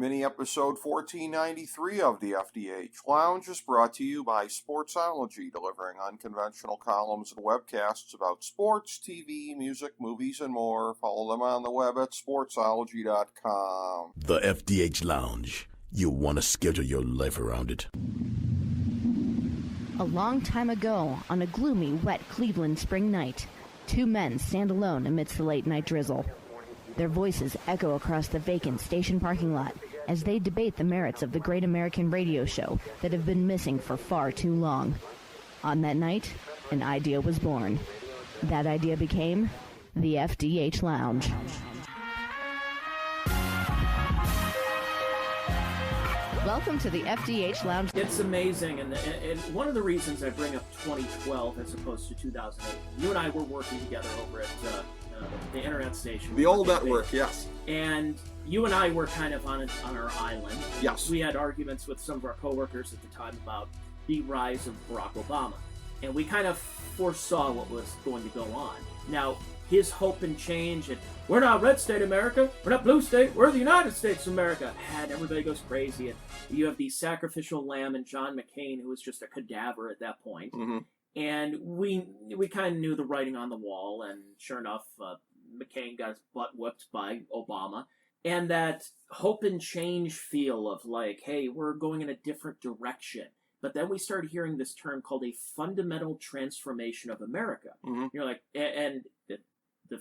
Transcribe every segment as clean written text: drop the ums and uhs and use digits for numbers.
Mini episode 1493 of the FDH Lounge is brought to you by Sportsology, delivering unconventional columns and webcasts about sports, TV, music, movies, and more. Follow them on the web at sportsology.com. The FDH Lounge. You'll want to schedule your life around it. A long time ago, on a gloomy, wet Cleveland spring night, two men stand alone amidst the late-night drizzle. Their voices echo across the vacant station parking lot as they debate the merits of the great American radio show that have been missing for far too long. On that night, an idea was born. That idea became the FDH Lounge. Welcome to the FDH Lounge. It's amazing, and one of the reasons I bring up 2012 as opposed to 2008, you and I were working together over at the internet station. The old network, yes. And you and I were kind of on our island. Yes. We had arguments with some of our coworkers at the time about the rise of Barack Obama. And we kind of foresaw what was going to go on. Now, his hope and change, and we're not red state America, we're not blue state, we're the United States of America. And everybody goes crazy. And you have the sacrificial lamb and John McCain, who was just a cadaver at that point. Mm-hmm. And we kind of knew the writing on the wall, and sure enough, McCain got his butt whipped by Obama. And that hope and change feel of like, hey, we're going in a different direction. But then we started hearing this term called a fundamental transformation of America. Mm-hmm. You're like, and the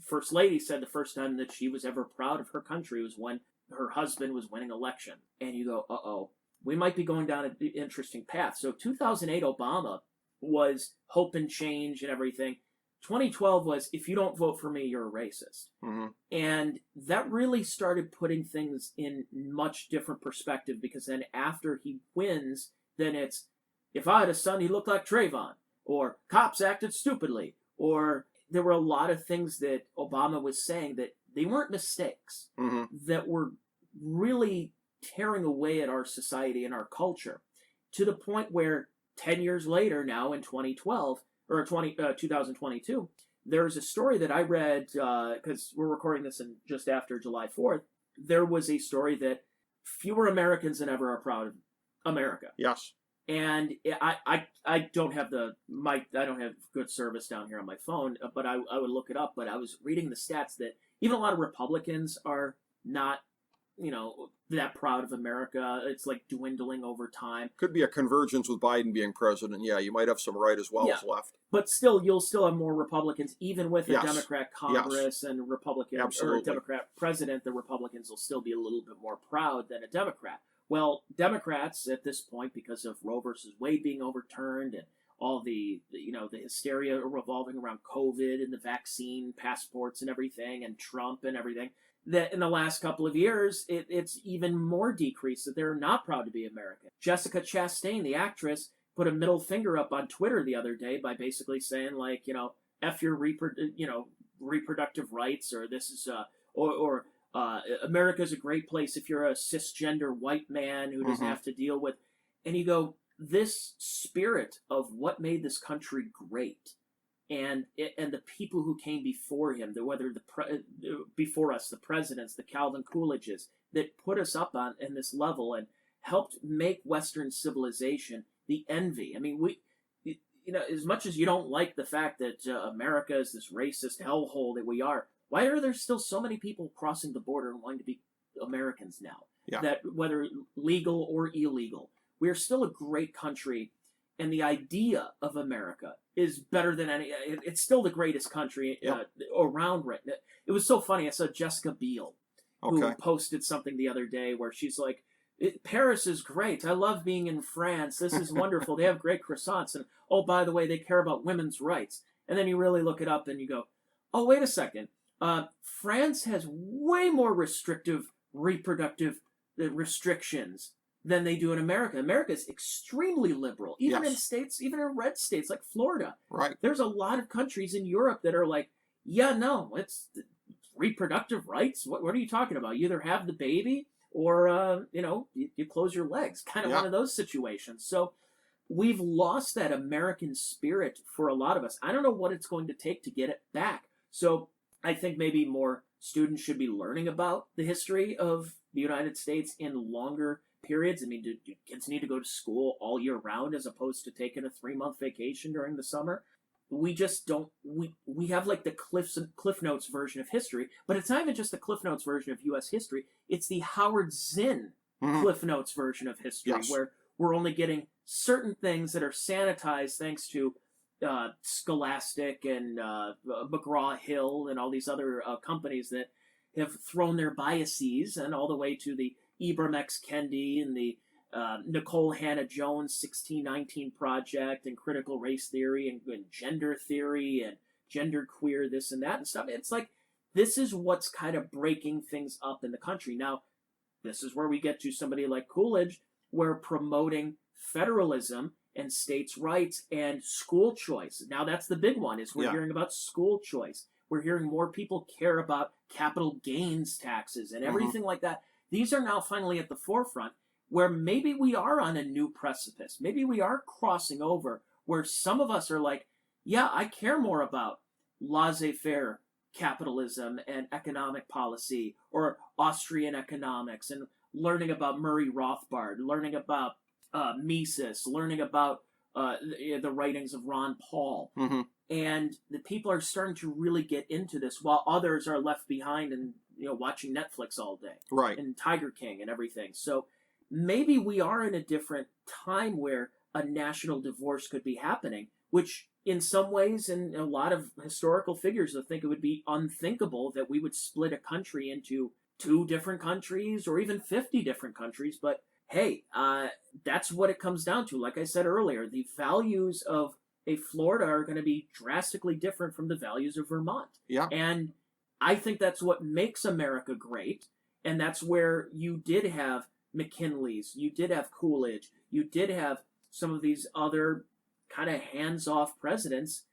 First Lady said the first time that she was ever proud of her country was when her husband was winning election. And you go, uh-oh, we might be going down an interesting path. So 2008 Obama was hope and change and everything. 2012 was, if you don't vote for me, you're a racist. Mm-hmm. And that really started putting things in much different perspective, because then after he wins, then it's, if I had a son, he looked like Trayvon, or cops acted stupidly, or there were a lot of things that Obama was saying that they weren't mistakes, Mm-hmm. that were really tearing away at our society and our culture, to the point where 10 years later now in 2012, or 2022, there's a story that I read, because we're recording this in just after July 4th, there was a story that fewer Americans than ever are proud of America. Yes. And I don't have I don't have good service down here on my phone, but I would look it up. But I was reading the stats that even a lot of Republicans are not, that proud of America. It's like dwindling over time. Could be a convergence with Biden being president. Yeah, you might have some right as well as left. But still, you'll still have more Republicans, even with a Yes. Democrat Congress and Republican Absolutely. or a Democrat president. The Republicans will still be a little bit more proud than a Democrat. Well, Democrats at this point, because of Roe versus Wade being overturned and all the hysteria revolving around COVID and the vaccine passports and everything, and Trump and everything, that in the last couple of years, it's even more decreased, that they're not proud to be American. Jessica Chastain, the actress, put a middle finger up on Twitter the other day by basically saying, like, F your reproductive rights, or this is, America's a great place if you're a cisgender white man who doesn't Mm-hmm. have to deal with, and you go, this spirit of what made this country great, and the people who came before him, before us, the presidents, the Calvin Coolidges, that put us up in this level and helped make Western civilization the envy. I mean, as much as you don't like the fact that America is this racist hellhole that we are, why are there still so many people crossing the border and wanting to be Americans now? Yeah. That whether legal or illegal, we're still a great country, and the idea of America is better than any. It's still the greatest country around right now. It was so funny. I saw Jessica Biel, who posted something the other day where she's like, Paris is great. I love being in France. This is wonderful. They have great croissants. And, oh, by the way, they care about women's rights. And then you really look it up and you go, oh, wait a second. France has way more restrictive reproductive restrictions than they do in America. America is extremely liberal, even in states, even in red states like Florida. Right. There's a lot of countries in Europe that are like, yeah, no, it's reproductive rights. What are you talking about? You either have the baby or, you close your legs. Kind of one of those situations. So we've lost that American spirit for a lot of us. I don't know what it's going to take to get it back. So I think maybe more students should be learning about the history of the United States in longer periods. I mean, do kids need to go to school all year round as opposed to taking a 3-month vacation during the summer? We just don't. We have like the Cliff Notes version of history, but it's not even just the Cliff Notes version of U.S. history. It's the Howard Zinn Cliff Notes version of history, where we're only getting certain things that are sanitized thanks to Scholastic and McGraw-Hill and all these other companies that have thrown their biases, and all the way to the Ibram X. Kendi and the Nicole Hannah-Jones 1619 Project and critical race theory and gender theory and genderqueer this and that and stuff. It's like, this is what's kind of breaking things up in the country. Now, this is where we get to somebody like Coolidge, where promoting federalism and states' rights and school choice. Now that's the big one, is we're hearing about school choice. We're hearing more people care about capital gains taxes and everything like that. These are now finally at the forefront, where maybe we are on a new precipice. Maybe we are crossing over where some of us are like, yeah, I care more about laissez-faire capitalism and economic policy, or Austrian economics, and learning about Murray Rothbard, learning about Mises, learning about the writings of Ron Paul. And the people are starting to really get into this, while others are left behind and watching Netflix all day. Right. And Tiger King and everything. So maybe we are in a different time where a national divorce could be happening, which in some ways, and a lot of historical figures think it would be unthinkable that we would split a country into 2 different countries or even 50 different countries. But hey, that's what it comes down to. Like I said earlier, the values of a Florida are going to be drastically different from the values of Vermont. Yeah. And I think that's what makes America great. And that's where you did have McKinley's, you did have Coolidge, you did have some of these other kind of hands-off presidents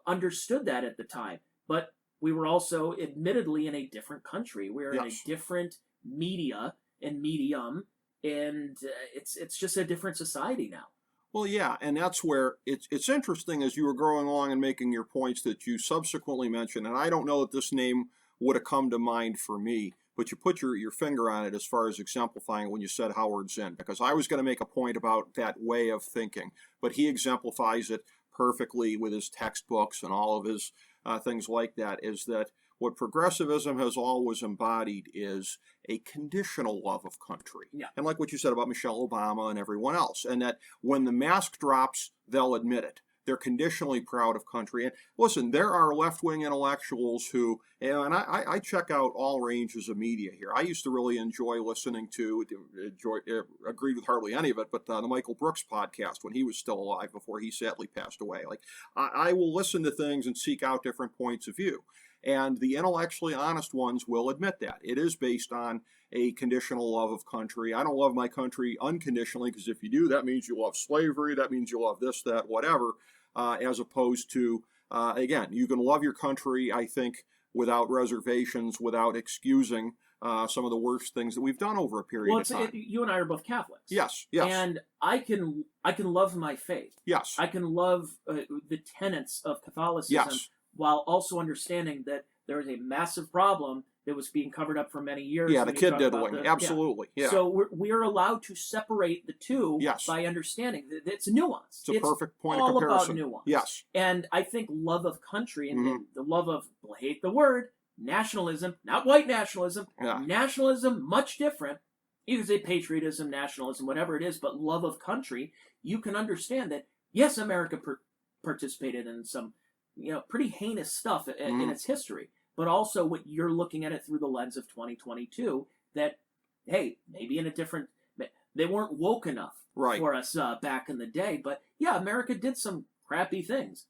understood that at the time. But we were also admittedly in a different country. We're in a different media and medium, and it's just a different society now. Well, yeah, and that's where it's interesting, as you were going along and making your points that you subsequently mentioned, and I don't know that this name would have come to mind for me, but you put your finger on it as far as exemplifying it when you said Howard Zinn, because I was going to make a point about that way of thinking, but he exemplifies it perfectly with his textbooks and all of his things like that, is that what progressivism has always embodied is a conditional love of country. Yeah. And like what you said about Michelle Obama and everyone else, and that when the mask drops, they'll admit it. They're conditionally proud of country. And listen, there are left-wing intellectuals who, and I check out all ranges of media here. I used to really enjoy listening to, agreed with hardly any of it, but the Michael Brooks podcast when he was still alive before he sadly passed away. Like, I will listen to things and seek out different points of view. And the intellectually honest ones will admit that. It is based on a conditional love of country. I don't love my country unconditionally, because if you do, that means you love slavery, that means you love this, that, whatever, as opposed to, again, you can love your country, I think, without reservations, without excusing some of the worst things that we've done over a period of time. You and I are both Catholics. Yes, yes. And I can love my faith. Yes. I can love the tenets of Catholicism, yes, while also understanding that there is a massive problem that was being covered up for many years. Yeah, the kid diddling. Absolutely. Yeah. So we're allowed to separate the two by understanding that it's nuance. It's a perfect point of comparison. All about nuance. Yes. And I think love of country and the love of, I hate the word, nationalism, not white nationalism, nationalism, much different. You can say patriotism, nationalism, whatever it is, but love of country, you can understand that, yes, America participated in some pretty heinous stuff in its history, but also what you're looking at it through the lens of 2022, that, hey, maybe in a different, they weren't woke enough for us back in the day, but yeah, America did some crappy things.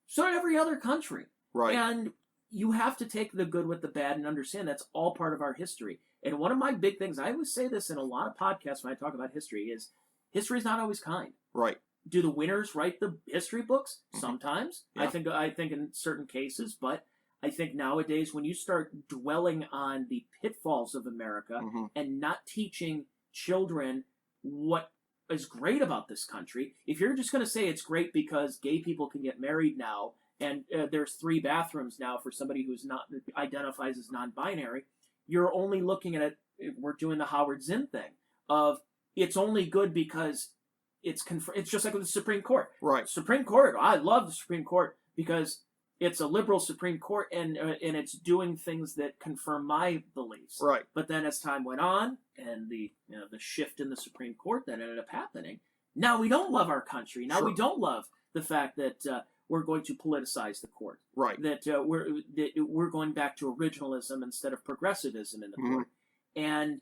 So did every other country. Right. And you have to take the good with the bad and understand that's all part of our history. And one of my big things, I always say this in a lot of podcasts when I talk about history, is history is not always kind. Right. Do the winners write the history books? Sometimes. Yeah. I think in certain cases, but I think nowadays when you start dwelling on the pitfalls of America and not teaching children what is great about this country, if you're just going to say it's great because gay people can get married now and there's 3 bathrooms now for somebody who's not identifies as non-binary, you're only looking at it. We're doing the Howard Zinn thing of it's only good because it's just like with the Supreme Court. Right. Supreme Court. I love the Supreme Court because it's a liberal Supreme Court and it's doing things that confirm my beliefs. Right. But then as time went on and the shift in the Supreme Court that ended up happening, now we don't love our country. Now we don't love the fact that we're going to politicize the court. Right. That we're going back to originalism instead of progressivism in the court. And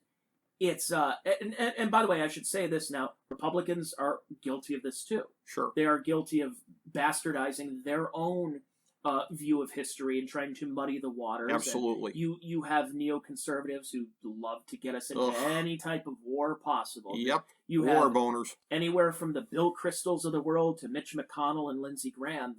it's and by the way, I should say this now: Republicans are guilty of this too. Sure. They are guilty of bastardizing their own view of history and trying to muddy the waters. Absolutely. And you have neoconservatives who love to get us into any type of war possible. Yep. You war have boners. Anywhere from the Bill Kristols of the world to Mitch McConnell and Lindsey Graham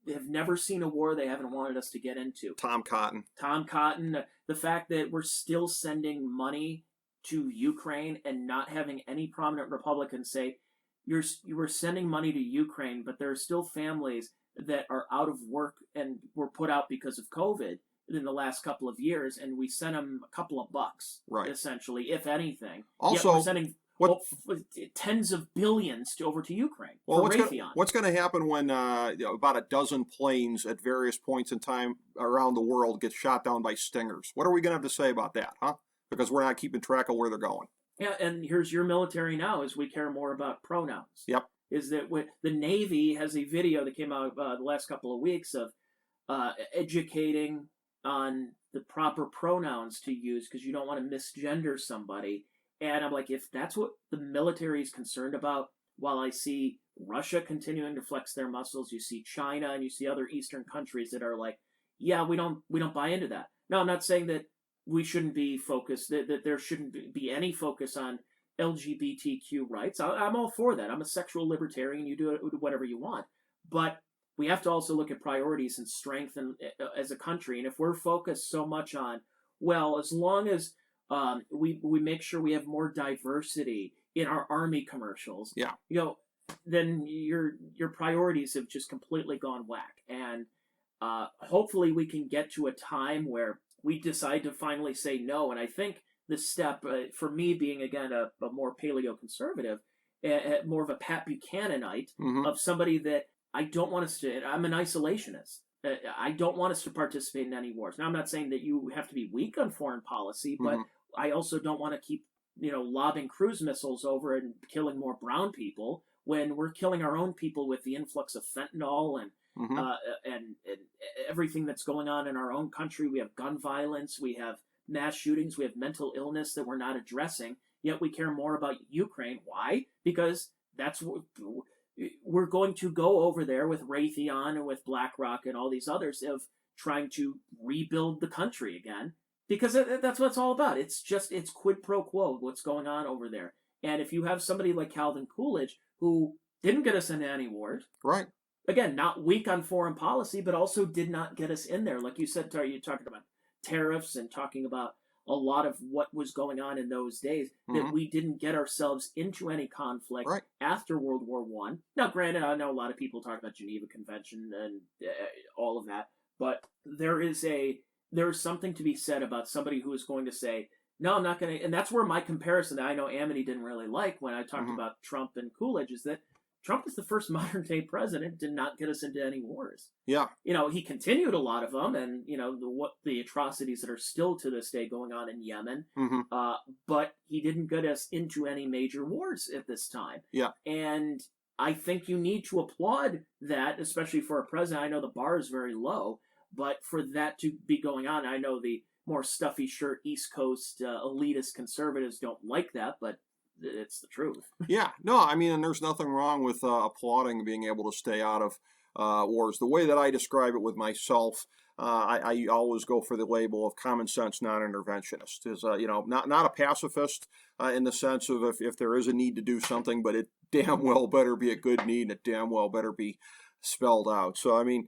that have never seen a war they haven't wanted us to get into. Tom Cotton. The fact that we're still sending money to Ukraine and not having any prominent Republicans say, you were sending money to Ukraine, but there are still families that are out of work and were put out because of COVID in the last couple of years, and we sent them a couple of bucks, right? Essentially, if anything. Also, yet we're sending tens of billions over to Ukraine. Well, Raytheon. what's going to happen when about a dozen planes at various points in time around the world get shot down by Stingers? What are we going to have to say about that, huh? Because we're not keeping track of where they're going. Yeah, and here's your military now: is we care more about pronouns. Yep. Is that the Navy has a video that came out the last couple of weeks of educating on the proper pronouns to use because you don't want to misgender somebody. And I'm like, if that's what the military is concerned about, while I see Russia continuing to flex their muscles, you see China and you see other Eastern countries that are like, yeah, we don't buy into that. No, I'm not saying that we shouldn't be focused, that there shouldn't be any focus on LGBTQ rights. I'm all for that. I'm a sexual libertarian. You do whatever you want. But we have to also look at priorities and strength as a country. And if we're focused so much on, well, as long as we make sure we have more diversity in our Army commercials, then your priorities have just completely gone whack. And hopefully we can get to a time where we decide to finally say no. And I think the step, for me being, again, a more paleo-conservative, more of a Pat Buchananite, of somebody that I don't want us to, I'm an isolationist. I don't want us to participate in any wars. Now, I'm not saying that you have to be weak on foreign policy, but I also don't want to keep, lobbing cruise missiles over and killing more brown people when we're killing our own people with the influx of fentanyl and everything that's going on in our own country. We have gun violence, we have mass shootings, we have mental illness that we're not addressing, yet we care more about Ukraine. Why? Because that's what we're going to go over there with Raytheon and with BlackRock and all these others of trying to rebuild the country again, because that's what it's all about. It's quid pro quo what's going on over there. And if you have somebody like Calvin Coolidge who didn't get us into any wars, right? Again, not weak on foreign policy, but also did not get us in there. Like you said, you're talking about tariffs and talking about a lot of what was going on in those days, that we didn't get ourselves into any conflict after World War I. Now, granted, I know a lot of people talk about Geneva Convention and all of that, but there's something to be said about somebody who is going to say, no, I'm not going to, and that's where my comparison that I know Amity didn't really like when I talked about Trump and Coolidge is that Trump is the first modern day president to not get us into any wars. Yeah. He continued a lot of them and, the atrocities that are still to this day going on in Yemen. But he didn't get us into any major wars at this time. Yeah. And I think you need to applaud that, especially for a president. I know the bar is very low, but for that to be going on, I know the more stuffy shirt East Coast elitist conservatives don't like that, but it's the truth. Yeah, no, I mean, and there's nothing wrong with applauding being able to stay out of wars. The way that I describe it with myself, I always go for the label of common sense non-interventionist. Is not a pacifist in the sense of if there is a need to do something, but it damn well better be a good need, and it damn well better be spelled out. So I mean,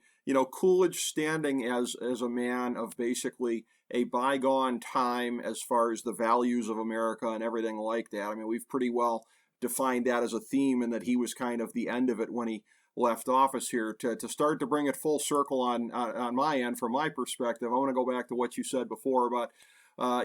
Coolidge standing as a man of basically a bygone time as far as the values of America and everything like that. I mean, we've pretty well defined that as a theme, and that he was kind of the end of it when he left office here, to start to bring it full circle on my end, from my perspective. I want to go back to what you said before about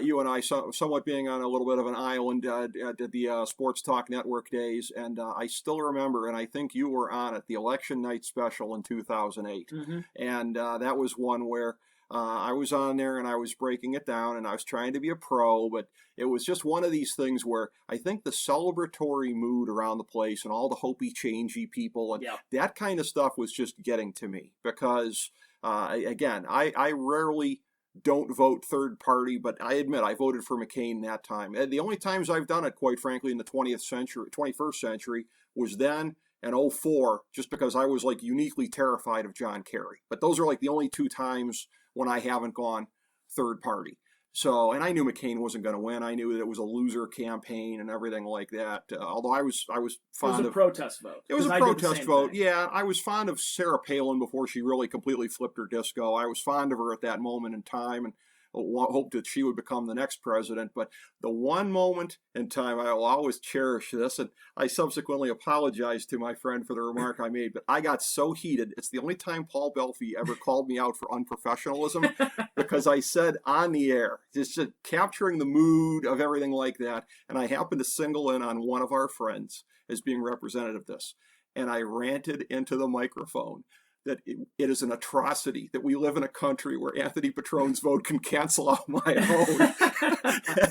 you and I somewhat being on a little bit of an island at the Sports Talk Network days, and I still remember, and I think you were on it, the election night special in 2008, and that was one where I was on there and I was breaking it down and I was trying to be a pro, but it was just one of these things where I think the celebratory mood around the place and all the hopey changey people and that kind of stuff was just getting to me, because again, I rarely don't vote third party, but I admit I voted for McCain that time. And the only times I've done it, quite frankly, in the 21st century was then and 2004, just because I was like uniquely terrified of John Kerry. But those are like the only two times when I haven't gone third party. So, and I knew McCain wasn't going to win. I knew that it was a loser campaign and everything like that. Although I was fond of... It was a protest vote. It was a protest vote, yeah. I was fond of Sarah Palin before she really completely flipped her disco. I was fond of her at that moment in time and hoped that she would become the next president. But the one moment in time, I will always cherish this, and I subsequently apologized to my friend for the remark I made, but I got so heated. It's the only time Paul Belfi ever called me out for unprofessionalism, because I said on the air, just capturing the mood of everything like that, and I happened to single in on one of our friends as being representative of this, and I ranted into the microphone that it is an atrocity that we live in a country where Anthony Petrone's vote can cancel out my own.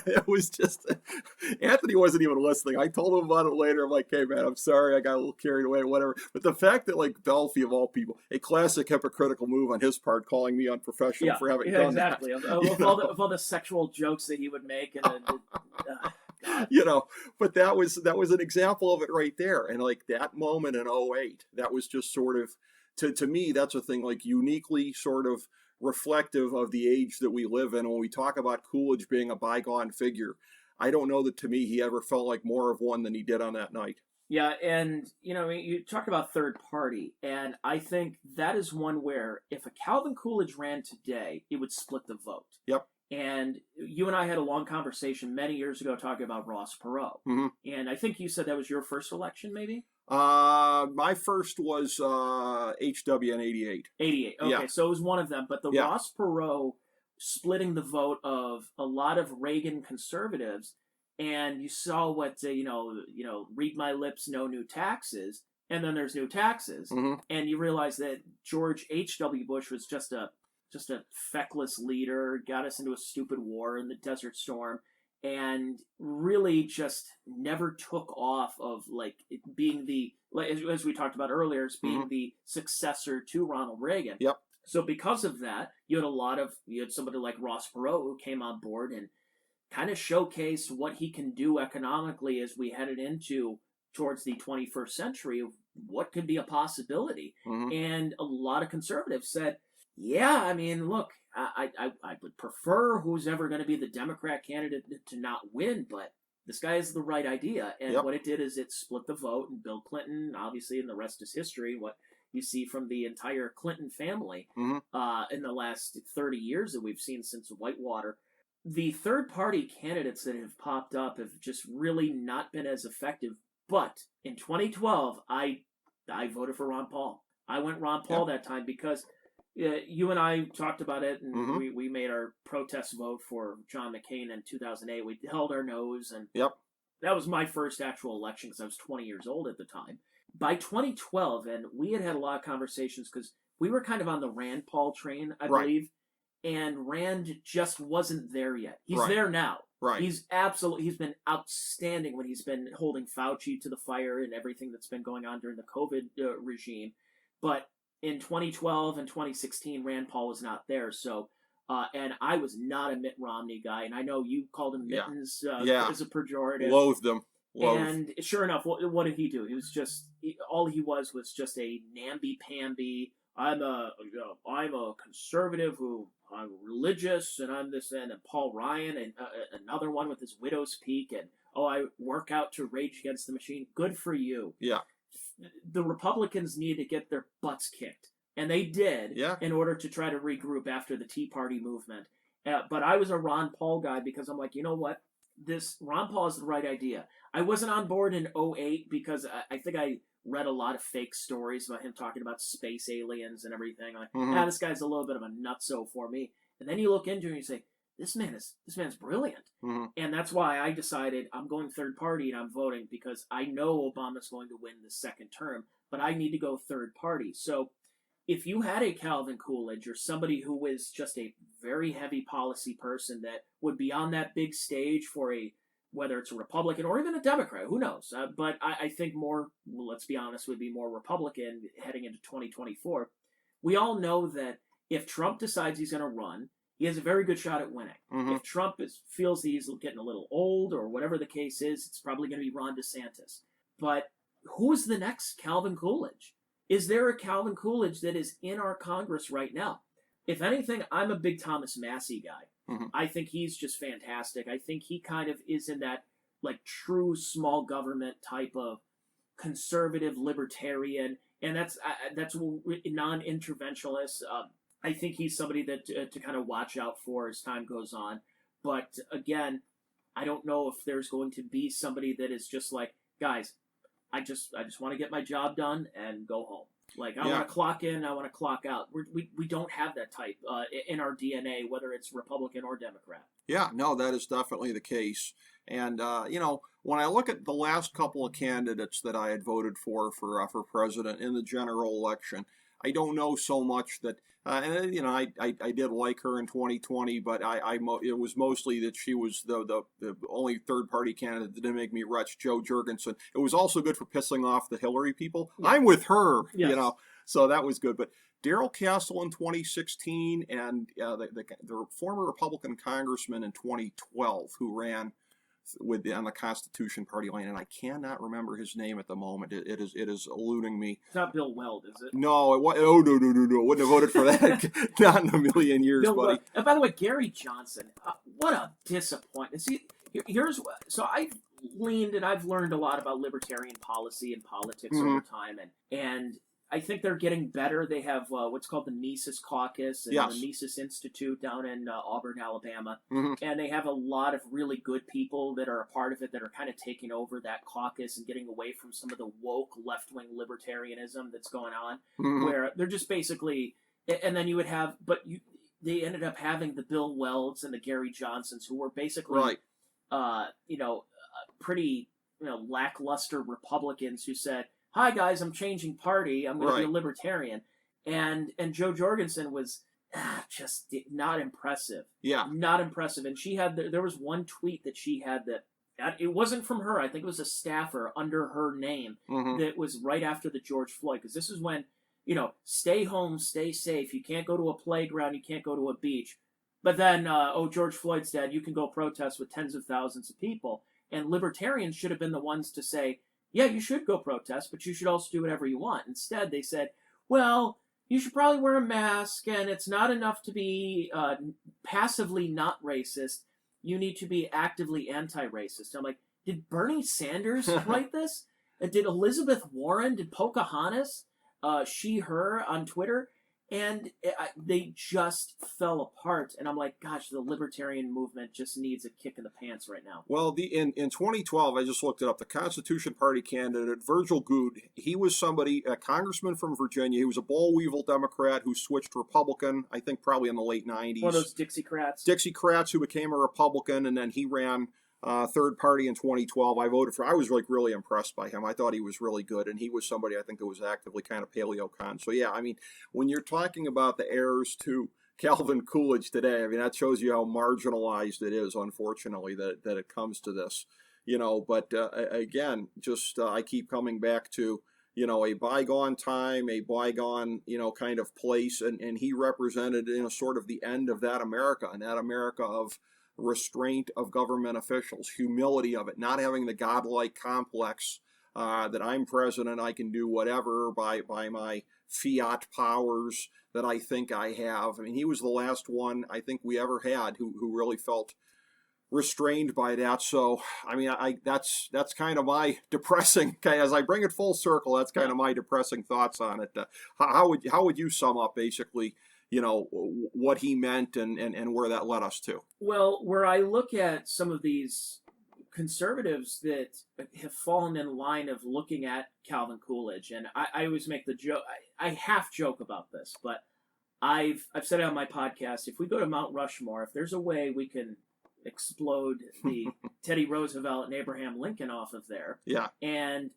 It was just, Anthony wasn't even listening. I told him about it later. I'm like, hey man, I'm sorry, I got a little carried away, whatever. But the fact that, like, Belfi of all people, a classic hypocritical move on his part, calling me unprofessional for having done exactly. that. Of all the sexual jokes that he would make, and you know, but that was an example of it right there. And like that moment in 2008, that was just sort of, to me, that's a thing like uniquely sort of reflective of the age that we live in. When we talk about Coolidge being a bygone figure, I don't know that to me he ever felt like more of one than he did on that night. Yeah, and you talk about third party, and I think that is one where if a Calvin Coolidge ran today, it would split the vote. Yep. And you and I had a long conversation many years ago talking about Ross Perot. And I think you said that was your first election, maybe? My first was HW in 88. 88, okay, yeah. So it was one of them. But the Ross Perot splitting the vote of a lot of Reagan conservatives, and you saw what, read my lips, no new taxes, and then there's new taxes. And you realize that George H.W. Bush was just a feckless leader, got us into a stupid war in the Desert Storm, and really just never took off of like being as we talked about earlier, as being the successor to Ronald Reagan. Yep. So because of that, you had somebody like Ross Perot who came on board and kind of showcased what he can do economically as we headed towards the 21st century of what could be a possibility. And a lot of conservatives said, yeah, I mean, look, I would prefer who's ever going to be the Democrat candidate to not win, but this guy has the right idea. And what it did is it split the vote, and Bill Clinton, obviously, and the rest is history, what you see from the entire Clinton family in the last 30 years that we've seen since Whitewater. The third-party candidates that have popped up have just really not been as effective. But in 2012, I voted for Ron Paul. I went Ron Paul that time because... you and I talked about it, and we made our protest vote for John McCain in 2008. We held our nose, and that was my first actual election because I was 20 years old at the time. By 2012, and we had a lot of conversations because we were kind of on the Rand Paul train, I believe, and Rand just wasn't there yet. He's there now. Right. He's been outstanding when he's been holding Fauci to the fire and everything that's been going on during the COVID regime. But in 2012 and 2016, Rand Paul was not there. So, and I was not a Mitt Romney guy, and I know you called him Mittens as a pejorative. Loathed him. And sure enough, what did he do? He was just all he was just a namby-pamby. I'm a conservative who I'm religious, and I'm this and Paul Ryan, and another one with his widow's peak, and I work out to Rage Against the Machine. Good for you. Yeah. The Republicans needed to get their butts kicked, and they did in order to try to regroup after the Tea Party movement. But I was a Ron Paul guy because I'm like, you know what? this Ron Paul is the right idea. I wasn't on board in '08 because I think I read a lot of fake stories about him talking about space aliens and everything. Like, this guy's a little bit of a nutso for me. And then you look into it and you say, this man's brilliant. And that's why I decided I'm going third party and I'm voting, because I know Obama's going to win the second term, but I need to go third party. So if you had a Calvin Coolidge or somebody who was just a very heavy policy person that would be on that big stage for whether it's a Republican or even a Democrat, who knows? But I think more, well, let's be honest, would be more Republican heading into 2024. We all know that if Trump decides he's going to run, he has a very good shot at winning. If Trump feels that he's getting a little old or whatever the case is, it's probably going to be Ron DeSantis. But who's the next Calvin Coolidge? Is there a Calvin Coolidge that is in our Congress right now? If anything, I'm a big Thomas Massey guy. I think he's just fantastic. I think he kind of is in that like true small government type of conservative libertarian, and that's non-interventionalist. I think he's somebody that to kind of watch out for as time goes on. But again, I don't know if there's going to be somebody that is just like, guys, I just want to get my job done and go home. Like, I want to clock in, I want to clock out. We don't have that type in our DNA, whether it's Republican or Democrat. Yeah, no, that is definitely the case. And, when I look at the last couple of candidates that I had voted for president in the general election, I don't know so much that, I did like her in 2020, but it was mostly that she was the only third-party candidate that didn't make me retch, Jo Jorgensen. It was also good for pissing off the Hillary people. Yeah. I'm with her, so that was good. But Darrell Castle in 2016 and the former Republican congressman in 2012 who ran on the Constitution Party line, and I cannot remember his name at the moment. It is eluding me. It's not Bill Weld, is it? No, no. Wouldn't have voted for that. Not in a million years, Bill buddy. And by the way, Gary Johnson, what a disappointment. See, so I've leaned and I've learned a lot about libertarian policy and politics over time, and I think they're getting better. They have what's called the Mises Caucus and the Mises Institute down in Auburn, Alabama. And they have a lot of really good people that are a part of it that are kind of taking over that caucus and getting away from some of the woke left-wing libertarianism that's going on, where they're just basically, and then you would have, they ended up having the Bill Welds and the Gary Johnsons who were basically, pretty, lackluster Republicans who said, hi guys, I'm changing party. I'm going to be a libertarian, and Jo Jorgensen was just not impressive. Yeah, not impressive. And she had there was one tweet that she had that it wasn't from her. I think it was a staffer under her name that was right after the George Floyd, because this is when stay home, stay safe. You can't go to a playground. You can't go to a beach. But then George Floyd's dead. You can go protest with tens of thousands of people. And libertarians should have been the ones to say, yeah, you should go protest, but you should also do whatever you want. Instead, they said, well, you should probably wear a mask, and it's not enough to be passively not racist. You need to be actively anti-racist. I'm like, did Bernie Sanders write this? Did Elizabeth Warren, did Pocahontas, she, her on Twitter? And they just fell apart. And I'm like, gosh, the libertarian movement just needs a kick in the pants right now. Well, in 2012, I just looked it up, the Constitution Party candidate, Virgil Good, he was a congressman from Virginia. He was a boll weevil Democrat who switched Republican, I think probably in the late 90s. One of those Dixiecrats. Dixiecrats who became a Republican, and then he ran third party in 2012. I voted for. I was really impressed by him. I thought he was really good, and he was somebody I think that was actively kind of paleo-con. So yeah, I mean, when you're talking about the heirs to Calvin Coolidge today, I mean, that shows you how marginalized it is, unfortunately, that it comes to this. But again, just I keep coming back to a bygone time, a bygone kind of place, and he represented sort of the end of that America, and that America of restraint of government officials, humility of it, not having the godlike complex that I'm president, I can do whatever by my fiat powers that I think I have. I mean, he was the last one I think we ever had who really felt restrained by that. So, I mean, that's kind of my depressing, as I bring it full circle, that's kind of my depressing thoughts on it. How would you sum up basically what he meant and where that led us to? Well, where I look at some of these conservatives that have fallen in line of looking at Calvin Coolidge, and I always make the joke, I half joke about this, but I've said it on my podcast, if we go to Mount Rushmore, if there's a way we can explode the Teddy Roosevelt and Abraham Lincoln off of there, and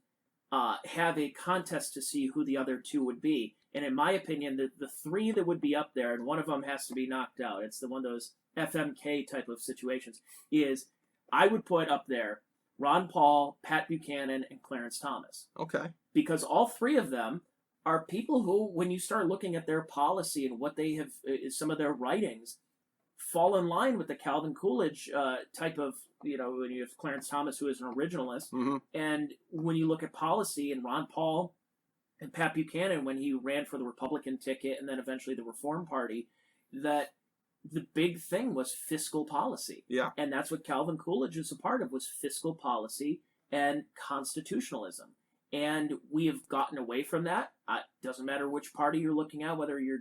have a contest to see who the other two would be. And in my opinion, the three that would be up there, and one of them has to be knocked out, it's the one of those FMK type of situations, is I would put up there Ron Paul, Pat Buchanan, and Clarence Thomas. Okay. Because all three of them are people who, when you start looking at their policy and what they have, some of their writings, fall in line with the Calvin Coolidge type of, when you have Clarence Thomas, who is an originalist, and when you look at policy, and Ron Paul and Pat Buchanan, when he ran for the Republican ticket and then eventually the Reform Party, that the big thing was fiscal policy. Yeah. And that's what Calvin Coolidge was a part of, was fiscal policy and constitutionalism. And we have gotten away from that. Doesn't matter which party you're looking at, whether you're,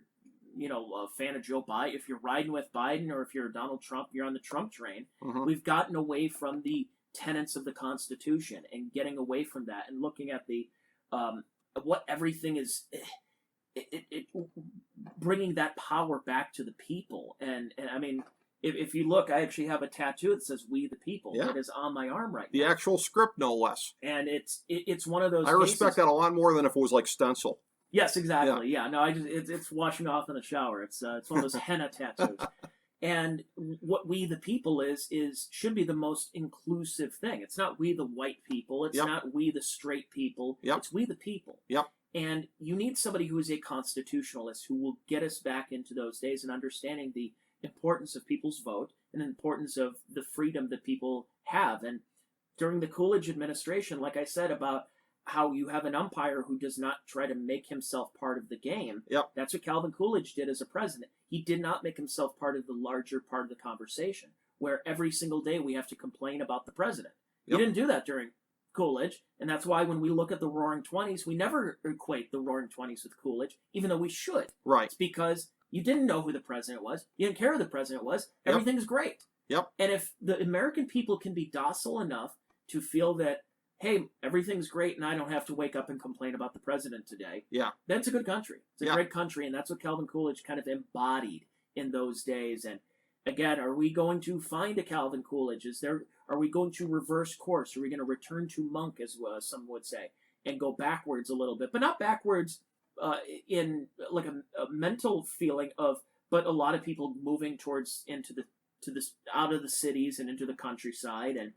a fan of Joe Biden, if you're riding with Biden, or if you're Donald Trump, you're on the Trump train. We've gotten away from the tenets of the Constitution and getting away from that and looking at the what everything is. Bringing that power back to the people, and I mean, if you look, I actually have a tattoo that says "We the People." Yeah. That is on my arm right now. The actual script, no less. And it's one of those. I respect that a lot more than if it was like stencil. Yes, exactly. Yeah, no, it's washing off in the shower. It's one of those henna tattoos. And what We the People should be the most inclusive thing. It's not we the white people. It's not we the straight people. It's we the people. Yep. And you need somebody who is a constitutionalist who will get us back into those days and understanding the importance of people's vote and the importance of the freedom that people have. And during the Coolidge administration, like I said about how you have an umpire who does not try to make himself part of the game. Yep. That's what Calvin Coolidge did as a president. He did not make himself part of the larger part of the conversation, where every single day we have to complain about the president. He didn't do that during Coolidge, and that's why when we look at the Roaring Twenties, we never equate the Roaring Twenties with Coolidge, even though we should. Right. It's because you didn't know who the president was. You didn't care who the president was. Everything's great. Yep. And if the American people can be docile enough to feel that, hey, everything's great and I don't have to wake up and complain about the president today, then it's a good country. It's a great country, and that's what Calvin Coolidge kind of embodied in those days. And again, are we going to find a Calvin Coolidge? Are we going to reverse course? Are we going to return to monk, as some would say, and go backwards a little bit, but not backwards in like a mental feeling of, but a lot of people moving towards out of the cities and into the countryside, and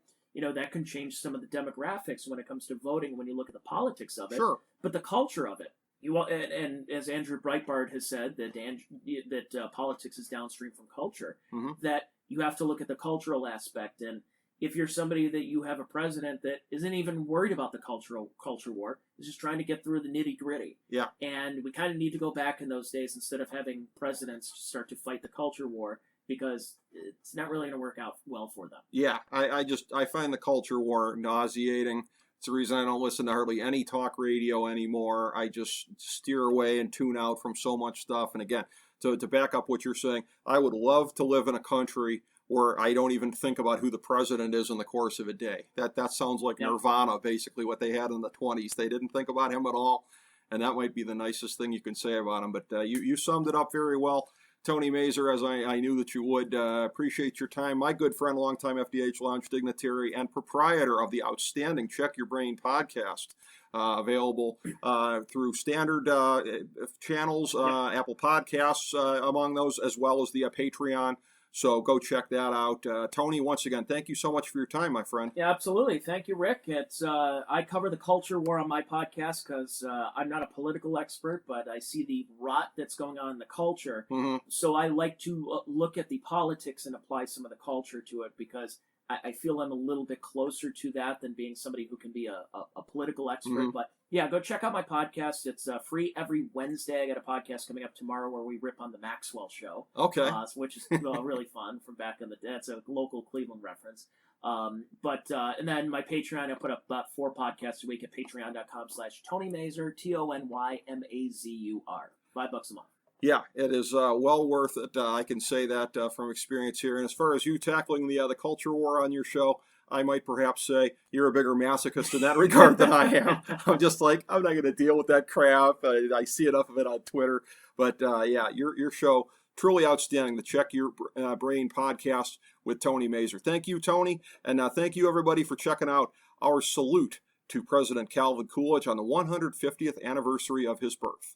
that can change some of the demographics when it comes to voting when you look at the politics of it. Sure. But the culture of it. And as Andrew Breitbart has said, that politics is downstream from culture, that you have to look at the cultural aspect. And if you're somebody that you have a president that isn't even worried about the culture war, is just trying to get through the nitty gritty. Yeah. And we kind of need to go back in those days instead of having presidents start to fight the culture war, because it's not really going to work out well for them. Yeah, I find the culture war nauseating. It's the reason I don't listen to hardly any talk radio anymore. I just steer away and tune out from so much stuff. And again, to back up what you're saying, I would love to live in a country where I don't even think about who the president is in the course of a day. That sounds like Nirvana, basically, what they had in the 20s. They didn't think about him at all, and that might be the nicest thing you can say about him. But you summed it up very well, Tony Mazur, as I knew that you would. Appreciate your time. My good friend, longtime FDH Lounge dignitary, and proprietor of the outstanding Check Your Brain podcast, available through standard channels, Apple Podcasts, among those, as well as the Patreon. So go check that out. Tony, once again, thank you so much for your time, my friend. Yeah, absolutely. Thank you, Rick. It's I cover the culture war on my podcast because I'm not a political expert, but I see the rot that's going on in the culture. So I like to look at the politics and apply some of the culture to it, because I feel I'm a little bit closer to that than being somebody who can be a political expert. But yeah, go check out my podcast. It's free every Wednesday. I got a podcast coming up tomorrow where we rip on the Maxwell Show. Okay. Which is really fun from back in the day. It's a local Cleveland reference. And then my Patreon, I put up about 4 podcasts a week at patreon.com/Tony Mazur, TonyMazur, $5 a month. Yeah, it is well worth it. I can say that from experience here. And as far as you tackling the culture war on your show, I might perhaps say you're a bigger masochist in that regard than I am. I'm just like, I'm not going to deal with that crap. I see enough of it on Twitter. But yeah, your show, truly outstanding. The Check Your Brain podcast with Tony Mazur. Thank you, Tony. And thank you, everybody, for checking out our salute to President Calvin Coolidge on the 150th anniversary of his birth.